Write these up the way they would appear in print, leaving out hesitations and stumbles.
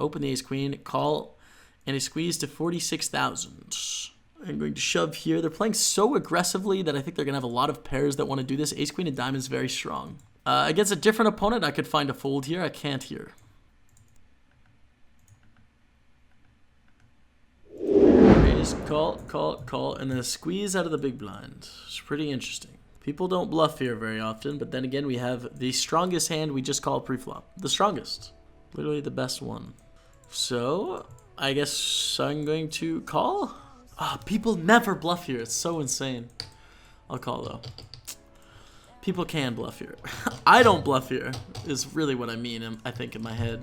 open the ace queen, call, and a squeeze to 46,000. I'm going to shove here. They're playing so aggressively that I think they're going to have a lot of pairs that want to do this. Ace queen and diamond is very strong. Against a different opponent, I could find a fold here. I can't here. Raise, call, and then a squeeze out of the big blind. It's pretty interesting. People don't bluff here very often, but then again, we have the strongest hand we just called pre-flop. The strongest. Literally the best one. So, I guess I'm going to call. Ah, people never bluff here. It's so insane. I'll call, though. People can bluff here. I don't bluff here, is really what I mean, I think, in my head.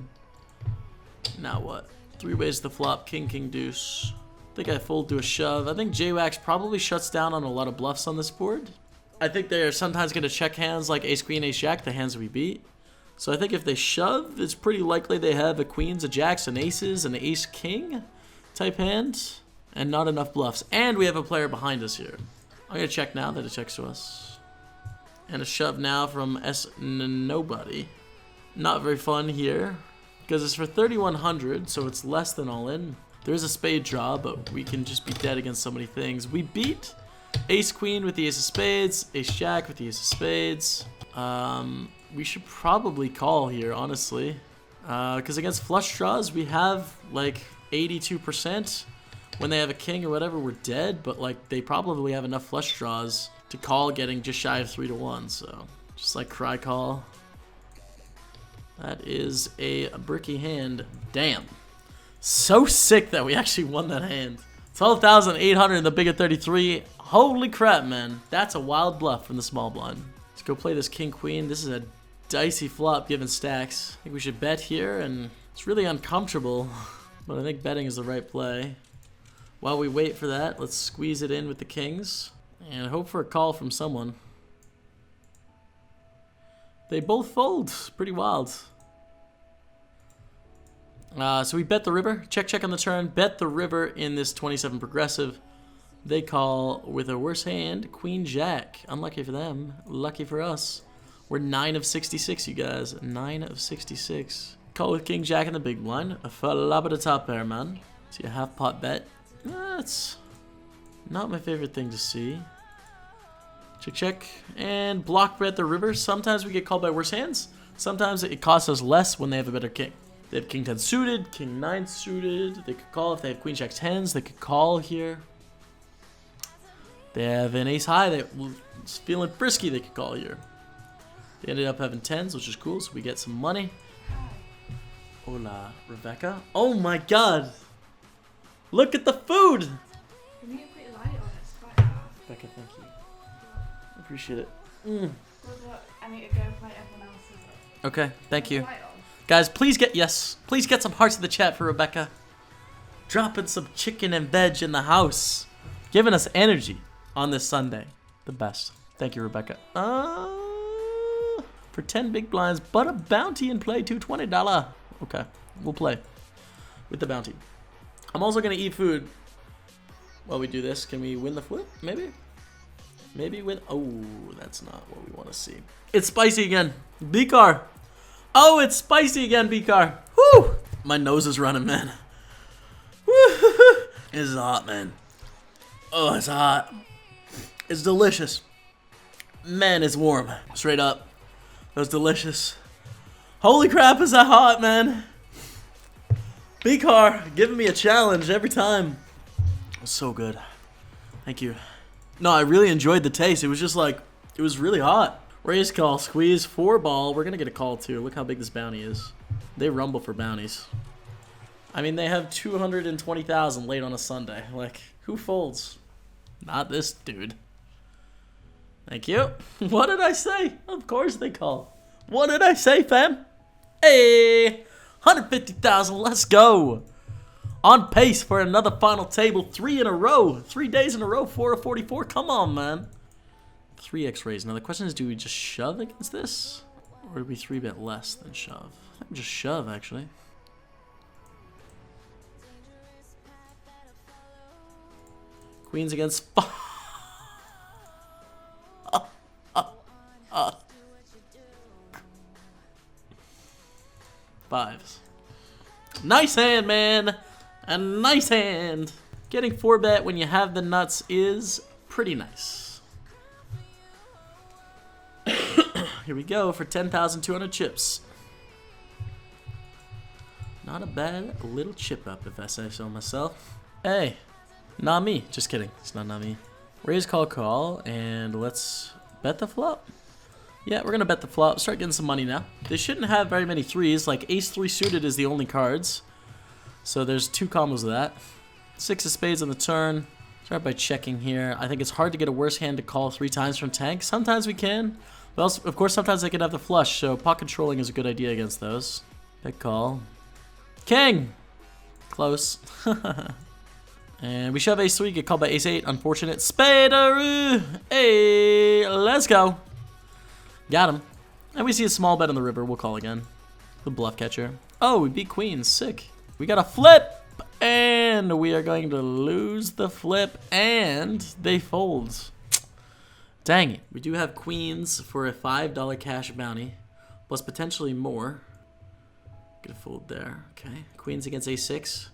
Now what? 3 ways to flop. King, king, deuce. I think I fold to a shove. I think J-Wax probably shuts down on a lot of bluffs on this board. I think they're sometimes going to check hands like ace, queen, ace, jack, the hands we beat. So I think if they shove, it's pretty likely they have a queens, a jacks, an aces, an ace, king type hand. And not enough bluffs. And we have a player behind us here. I'm going to check now that it checks to us. And a shove now from nobody. Not very fun here. Because it's for 3,100, so it's less than all in. There is a spade draw, but we can just be dead against so many things. We beat ace queen with the ace of spades, ace jack with the ace of spades. We should probably call here, honestly. Because against flush draws, we have like 82%. When they have a king or whatever, we're dead. But like they probably have enough flush draws to call getting just shy of 3-1. So just like cry call. That is a bricky hand. Damn. So sick that we actually won that hand. 12,800 in the big at 33. Holy crap, man. That's a wild bluff from the small blind. Let's go play this king queen. This is a dicey flop given stacks. I think we should bet here, and it's really uncomfortable. But I think betting is the right play. While we wait for that, let's squeeze it in with the kings. And hope for a call from someone. They both fold. Pretty wild. So we bet the river. Check, check on the turn. Bet the river in this 27 progressive. They call with a worse hand. Queen jack. Unlucky for them. Lucky for us. We're 9 of 66, you guys. 9 of 66. Call with king jack in the big blind. A flop at the top pair, man. See a half pot bet. That's not my favorite thing to see. Check, check. And block bet the river. Sometimes we get called by worse hands. Sometimes it costs us less when they have a better king. They have king 10 suited, king 9 suited. They could call if they have queen jack 10s. They could call here. They have an ace high that was feeling frisky. They could call here. They ended up having 10s, which is cool. So we get some money. Hola, Rebecca. Oh my god. Look at the food. Can you put your light on? It's quite dark. Rebecca, thank you. I appreciate it. Look, I need to go play everyone else's. Okay, thank you. Light on. Guys, please get some hearts in the chat for Rebecca. Dropping some chicken and veg in the house. Giving us energy on this Sunday. The best. Thank you, Rebecca. For 10 big blinds, but a bounty in play, $220. Okay, we'll play with the bounty. I'm also going to eat food while we do this. Can we win the flip? Maybe? Maybe win. Oh, that's not what we want to see. It's spicy again. B-car. Oh, it's spicy again, B-car. Woo! My nose is running, man. Woo! This is hot, man. Oh, it's hot. It's delicious. Man, it's warm. Straight up. That was delicious. Holy crap, is that hot, man. B-car giving me a challenge every time. It was so good. Thank you. No, I really enjoyed the taste. It was just like, it was really hot. Raise call, squeeze, 4 ball. We're going to get a call too. Look how big this bounty is. They rumble for bounties. I mean, they have 220,000 late on a Sunday. Like, who folds? Not this dude. Thank you. What did I say? Of course they call. What did I say, fam? Hey, 150,000. Let's go. On pace for another final table. 3 in a row. 3 days in a row. 4 of 44. Come on, man. 3x raise. Now the question is, do we just shove against this? Or do we 3-bet less than shove? I think just shove, actually. Queens against... Fives. Nice hand, man. A nice hand. Getting 4-bet when you have the nuts is pretty nice. Here we go for 10,200 chips. Not a bad little chip up, if I say so myself. Hey, not me. Just kidding. It's not me. Raise, call, and let's bet the flop. Yeah, we're gonna bet the flop. Start getting some money now. They shouldn't have very many threes. Like ace-3 suited is the only cards. So there's 2 combos of that. 6 of spades on the turn. Start by checking here. I think it's hard to get a worse hand to call 3 times from tank. Sometimes we can. But also, of course, sometimes they can have the flush. So pot controlling is a good idea against those. Bet call. King! Close. And we shove ace-3, get called by ace-8. Unfortunate. Spaderoo! Hey, let's go. Got him. And we see a small bet on the river. We'll call again. The bluff catcher. Oh, we beat queens. Sick. We got a flip! And we are going to lose the flip. And they fold. Dang it. We do have queens for a $5 cash bounty. Plus potentially more. Get a fold there. Okay. Queens against ace-6.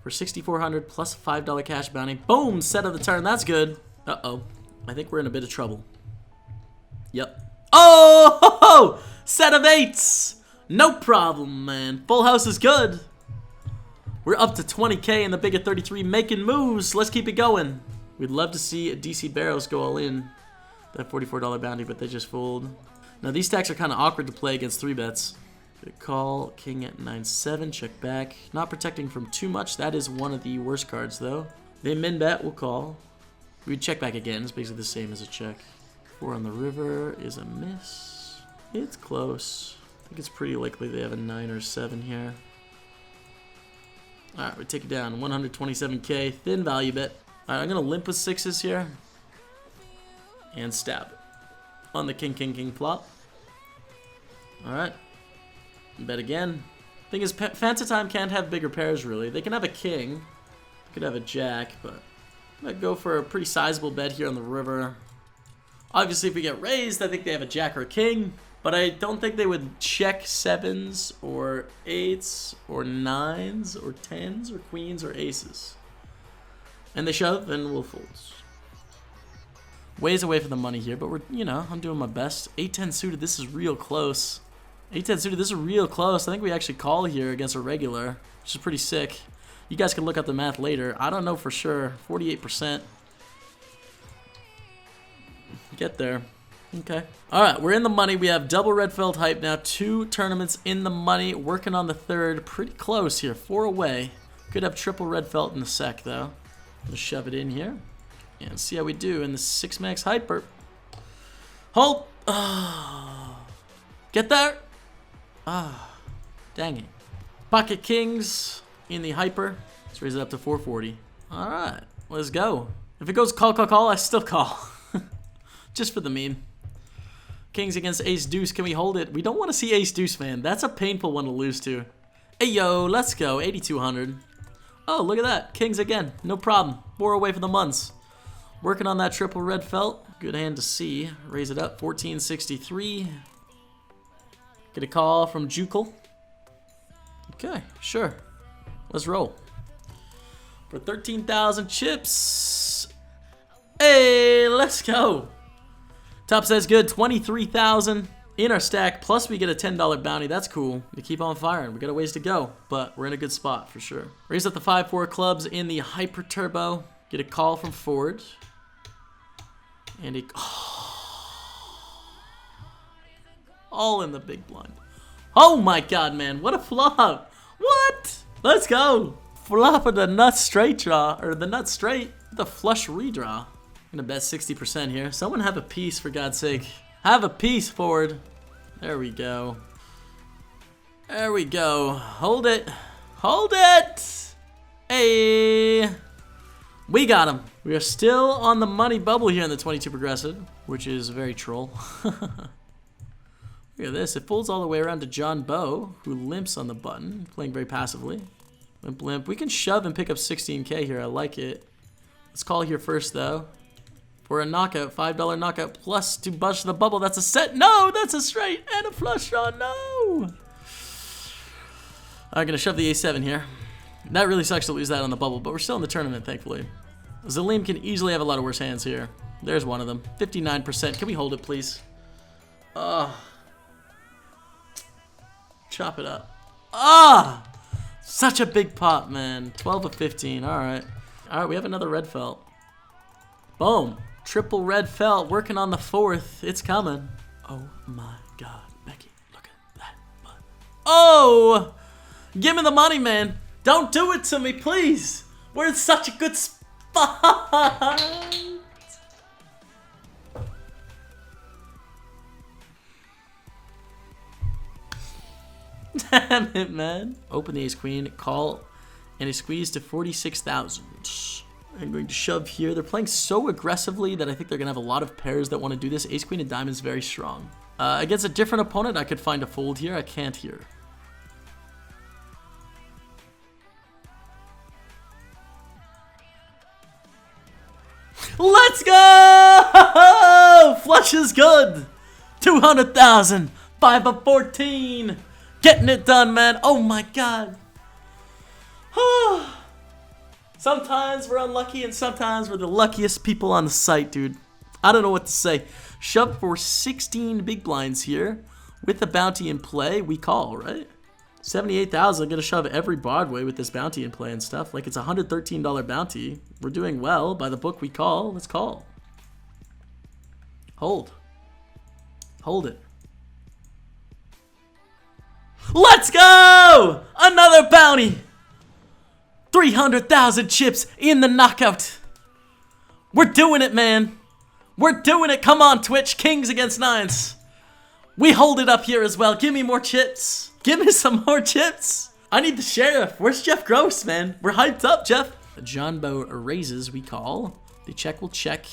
For 6,400 plus $5 cash bounty. Boom! Set of the turn. That's good. Uh-oh. I think we're in a bit of trouble. Yep. Oh! Ho, ho! Set of 8s! No problem, man. Full house is good. We're up to 20K in the big at 33, making moves. Let's keep it going. We'd love to see DC Barrows go all in. That $44 bounty, but they just fold. Now, these stacks are kind of awkward to play against 3-bets. Good call. King at 9-7. Check back. Not protecting from too much. That is one of the worst cards, though. They min-bet. We'll call. We'd check back again. It's basically the same as a check. 4 on the river is a miss. It's close. I think it's pretty likely they have a 9 or 7 here. Alright, we take it down. 127K. Thin value bet. Alright, I'm going to limp with 6s here. And stab. On the king, king, king flop. Alright. Bet again. Thing is, Fancy Time can't have bigger pairs, really. They can have a king. They could have a jack, but I'm going to go for a pretty sizable bet here on the river. Obviously, if we get raised, I think they have a jack or a king. But I don't think they would check 7s or 8s or 9s or 10s or queens or aces. And they shove and we'll fold. Ways away from the money here, but we're, you know, I'm doing my best. 8-10 suited, this is real close. 8-10 suited, this is real close. I think we actually call here against a regular, which is pretty sick. You guys can look up the math later. I don't know for sure. 48%. Get there. Okay. Alright, we're in the money. We have double red felt hype now. 2 tournaments in the money. Working on the 3rd. Pretty close here. 4 away. Could have triple red felt in a sec, though. Let's shove it in here. And see how we do in the 6 max hyper. Hold! Oh. Get there! Ah. Dang it. Pocket kings in the hyper. Let's raise it up to 440. Alright. Let's go. If it goes call, call, call, I still call. Just for the meme. Kings against ace-deuce. Can we hold it? We don't want to see ace-deuce, man. That's a painful one to lose to. Hey, yo, let's go. 8,200. Oh, look at that. Kings again. No problem. 4 away from the months. Working on that triple red felt. Good hand to see. Raise it up. 1463. Get a call from Jukel. Okay, sure. Let's roll. For 13,000 chips. Hey, let's go. Top says good. 23,000 in our stack. Plus we get a $10 bounty. That's cool. We keep on firing. We got a ways to go, but we're in a good spot for sure. Raise up the 5-4 clubs in the hyper turbo. Get a call from Ford. And a... all in the big blind. Oh my god, man. What a flop. What? Let's go. Flop of the nut straight draw. Or the nut straight. The flush redraw. I'm gonna bet 60% here. Someone have a piece, for God's sake. Have a piece, Ford. There we go. There we go. Hold it. Hold it. Hey. We got him. We are still on the money bubble here in the 22 progressive, which is very troll. Look at this. It folds all the way around to John Bow, who limps on the button, playing very passively. Limp, limp. We can shove and pick up 16K here. I like it. Let's call here first, though. For a knockout, $5 knockout plus to bust the bubble. That's a set. No, that's a straight and a flush draw. No. I'm gonna shove the A7 here. That really sucks to lose that on the bubble, but we're still in the tournament, thankfully. Zalim can easily have a lot of worse hands here. There's one of them. 59%. Can we hold it, please? Chop it up. Such a big pot, man. 12 of 15. Alright. Alright, we have another red felt. Boom. Triple red felt. Working on the fourth. It's coming. Oh my god. Becky, look at that butt. Oh! Give me the money, man. Don't do it to me, please. We're in such a good spot. Damn it, man. Open the ace queen, call, and a squeeze to 46,000. I'm going to shove here. They're playing so aggressively that I think they're going to have a lot of pairs that want to do this. Ace queen and diamond is very strong. Against a different opponent, I could find a fold here. I can't here. Let's go! Flush is good. 200,000. 5 of 14. Getting it done, man. Oh my god. Sometimes we're unlucky and sometimes we're the luckiest people on the site, dude. I don't know what to say. Shove for 16 big blinds here. With the bounty in play, we call, right? 78,000. Gonna shove every Broadway with this bounty in play and stuff. Like it's a $113 bounty. We're doing well. By the book, we call. Let's call. Hold. Hold it. Let's go! Another bounty! 300,000 chips in the knockout. We're doing it, man. We're doing it. Come on, Twitch. Kings against nines. We hold it up here as well. Give me more chips. Give me some more chips. I need the sheriff. Where's Jeff Gross, man? We're hyped up, Jeff. The John Bow raises, we call. The check will check.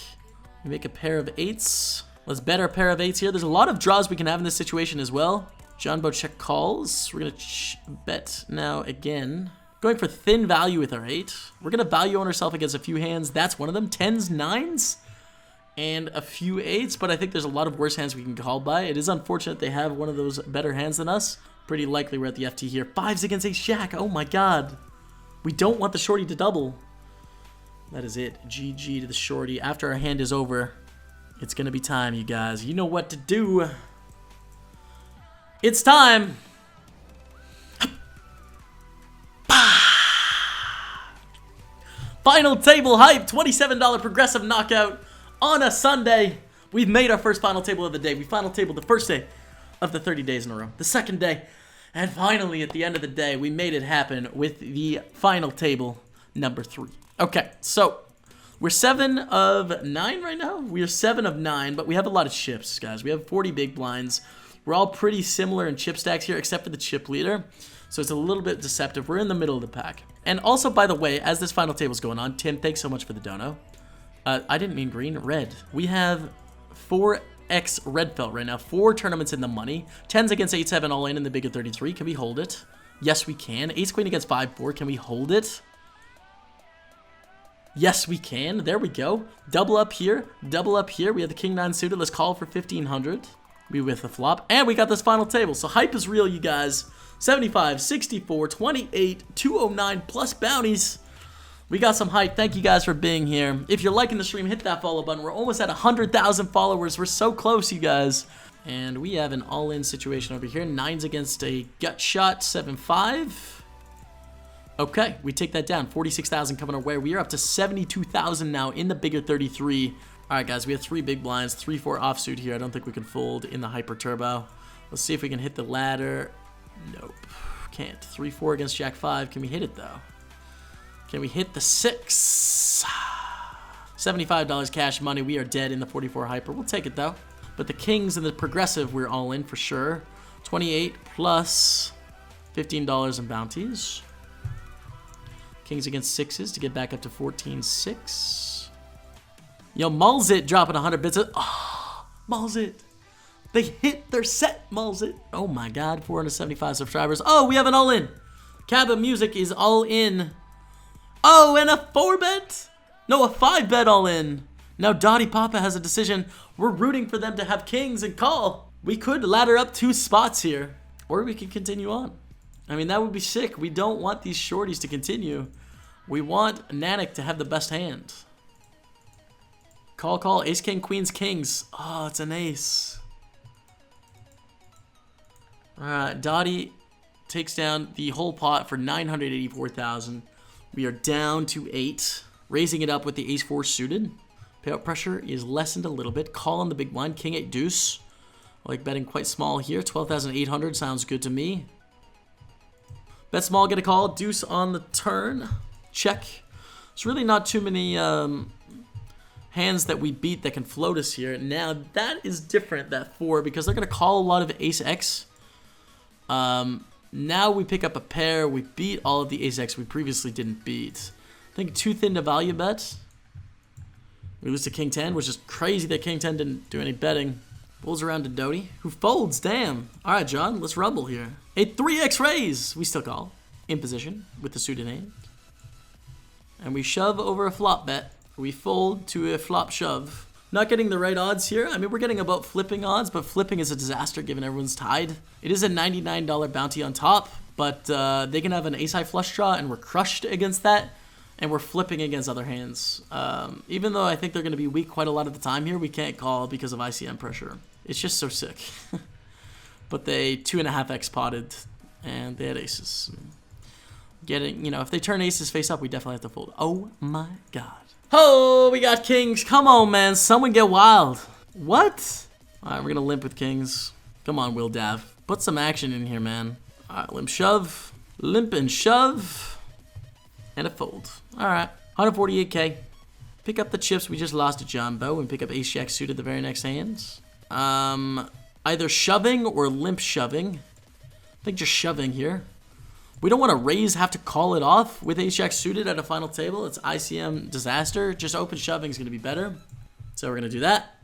We make a pair of eights. Let's bet our pair of eights here. There's a lot of draws we can have in this situation as well. John Bow check calls. We're going to bet now again. Going for thin value with our 8. We're going to value on ourselves against a few hands. That's one of them. 10s, 9s, and a few 8s. But I think there's a lot of worse hands we can call by. It is unfortunate they have one of those better hands than us. Pretty likely we're at the FT here. 5s against ace jack. Oh my god. We don't want the shorty to double. That is it. GG to the shorty. After our hand is over, it's going to be time, you guys. You know what to do. It's time. Final table hype, $27 progressive knockout on a Sunday. We've made our first final table of the day. We final tabled the first day of the 30 days in a row. The second day. And finally, at the end of the day, we made it happen with the final table, number 3. Okay, so we're 7 of 9 right now. We are 7 of 9, but we have a lot of chips, guys. We have 40 big blinds. We're all pretty similar in chip stacks here, except for the chip leader. So it's a little bit deceptive. We're in the middle of the pack. And also, by the way, as this final table's going on, Tim, thanks so much for the dono. I didn't mean green, red. We have 4x red felt right now. 4 tournaments in the money. 10s against 8-7 all in the bigger 33. Can we hold it? Yes, we can. Ace queen against 5-4. Can we hold it? Yes, we can. There we go. Double up here. Double up here. We have the king 9 suited. Let's call for 1,500. We with the flop. And we got this final table. So hype is real, you guys. 75, 64, 28, 209 plus bounties. We got some hype. Thank you guys for being here. If you're liking the stream, hit that follow button. We're almost at 100,000 followers. We're so close, you guys. And we have an all-in situation over here. 9s against a gut shot, 7-5. Okay, we take that down. 46,000 coming our way. We are up to 72,000 now in the bigger 33. All right, guys, we have 3 big blinds, 3-4 offsuit here. I don't think we can fold in the hyper turbo. Let's see if we can hit the ladder. Nope, can't. 3-4 against jack 5. Can we hit it though? Can we hit the 6? $75 cash money. We are dead in the 44 hyper. We'll take it though. But the kings and the progressive, we're all in for sure. 28 plus $15 in bounties. Kings against 6s to get back up to 14-6. Yo, Mulzit dropping 100 bits. Oh, Mulzit. They hit their set, Mulzit. Oh my god, 475 subscribers. Oh, we have an all-in. Cabba Music is all in. Oh, and a 4-bet? No, a 5-bet all-in. Now Dottie Papa has a decision. We're rooting for them to have kings and call. We could ladder up 2 spots here. Or we could continue on. I mean, that would be sick. We don't want these shorties to continue. We want Nanik to have the best hand. Call, call. Ace, king, queens, kings. Oh, it's an ace. Alright, Dottie takes down the whole pot for 984,000. We are down to 8. Raising it up with the ace-4 suited. Payout pressure is lessened a little bit. Call on the big blind. King 8 deuce. I like betting quite small here. 12,800 sounds good to me. Bet small, get a call. Deuce on the turn. Check. There's really not too many hands that we beat that can float us here. Now, that is different, that 4, because they're going to call a lot of ace-x. Now we pick up a pair. We beat all of the ace-x we previously didn't beat. I think too thin to value bet. We lose to king 10, which is crazy that king 10 didn't do any betting. Pulls around to Doty, who folds. Damn. All right, John, let's rumble here. A 3x raise. We still call. In position with the suited hand. And we shove over a flop bet. We fold to a flop shove. Not getting the right odds here. I mean, we're getting about flipping odds, but flipping is a disaster given everyone's tied. It is a $99 bounty on top, but they can have an ace-high flush draw, and we're crushed against that, and we're flipping against other hands. Even though I think they're going to be weak quite a lot of the time here, we can't call because of ICM pressure. It's just so sick. But they 2.5x potted, and they had aces. Getting, you know, if they turn aces face up, we definitely have to fold. Oh my god. Oh, we got kings. Come on, man. Someone get wild. What? All right, we're going to limp with kings. Come on, Will Dav. Put some action in here, man. All right, limp shove. Limp and shove. And a fold. All right, 148K. Pick up the chips. We just lost to Jumbo and pick up ace-jack suited the very next hands. Either shoving or limp shoving. I think just shoving here. We don't want to raise, have to call it off with ace-jack suited at a final table. It's ICM disaster. Just open shoving is going to be better. So we're going to do that.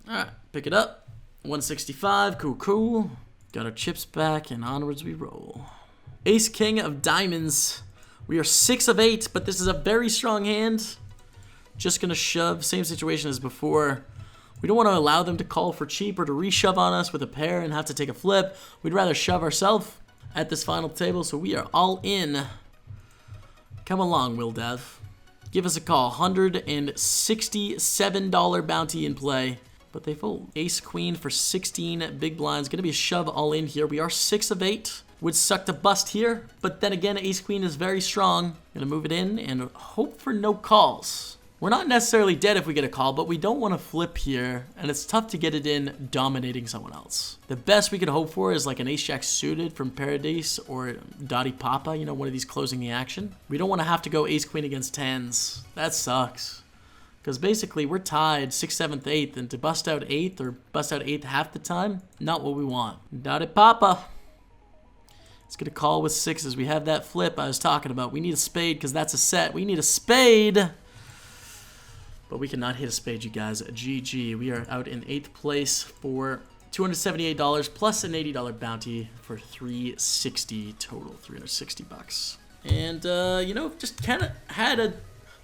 All right, pick it up. 165, cool, cool. Got our chips back, and onwards we roll. Ace-king of diamonds. We are 6 of 8, but this is a very strong hand. Just going to shove. Same situation as before. We don't want to allow them to call for cheap or to reshove on us with a pair and have to take a flip. We'd rather shove ourselves at this final table, so we are all in. Come along, Will Dev. Give us a call. $167 bounty in play, but they fold. Ace queen for 16 big blinds. Gonna be a shove all in here. We are 6 of 8. Would suck to bust here, but then again, ace queen is very strong. Gonna move it in and hope for no calls. We're not necessarily dead if we get a call, but we don't want to flip here, and it's tough to get it in dominating someone else. The best we could hope for is like an ace-jack suited from Paradise or Dottie Papa, you know, one of these closing the action. We don't want to have to go ace-queen against 10s. That sucks. Because basically, we're tied 6th, 7th, 8th, and to bust out 8th or bust out 8th half the time, not what we want. Dottie Papa. Let's get a call with 6s. We have that flip I was talking about. We need a spade because that's a set. We need a spade. But we cannot hit a spade, you guys. GG. We are out in 8th place for $278 plus an $80 bounty for $360 total, $360. And, you know, just kind of had a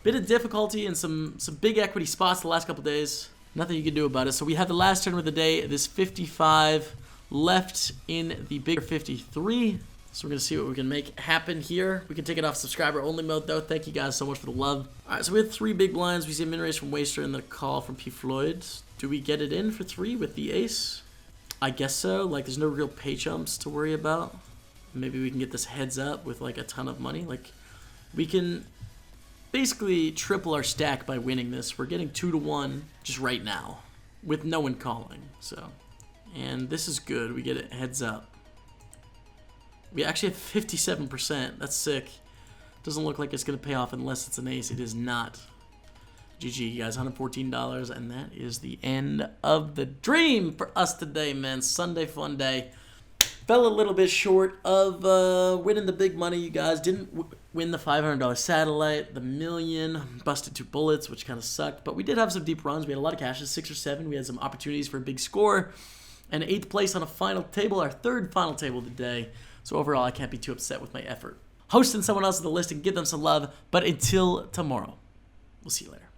bit of difficulty in some big equity spots the last couple days. Nothing you can do about it. So we have the last tournament of the day. This 55 left in the bigger 53. So we're going to see what we can make happen here. We can take it off subscriber only mode though. Thank you guys so much for the love. All right, so we have 3 big blinds. We see a min raise from Waster and the call from P. Floyd. Do we get it in for 3 with the ace? I guess so. Like there's no real pay chumps to worry about. Maybe we can get this heads up with like a ton of money. Like we can basically triple our stack by winning this. We're getting 2 to 1 just right now with no one calling. So, and this is good. We get it heads up. We actually have 57%. That's sick. Doesn't look like it's going to pay off unless it's an ace. It is not. GG, you guys. $114. And that is the end of the dream for us today, man. Sunday fun day. Fell a little bit short of winning the big money, you guys. Didn't win the $500 satellite, the million. Busted 2 bullets, which kind of sucked. But we did have some deep runs. We had a lot of cashes, 6 or 7. We had some opportunities for a big score. And 8th place on a final table, our 3rd final table of the day. So overall, I can't be too upset with my effort. Hosting someone else on the list and give them some love. But until tomorrow, we'll see you later.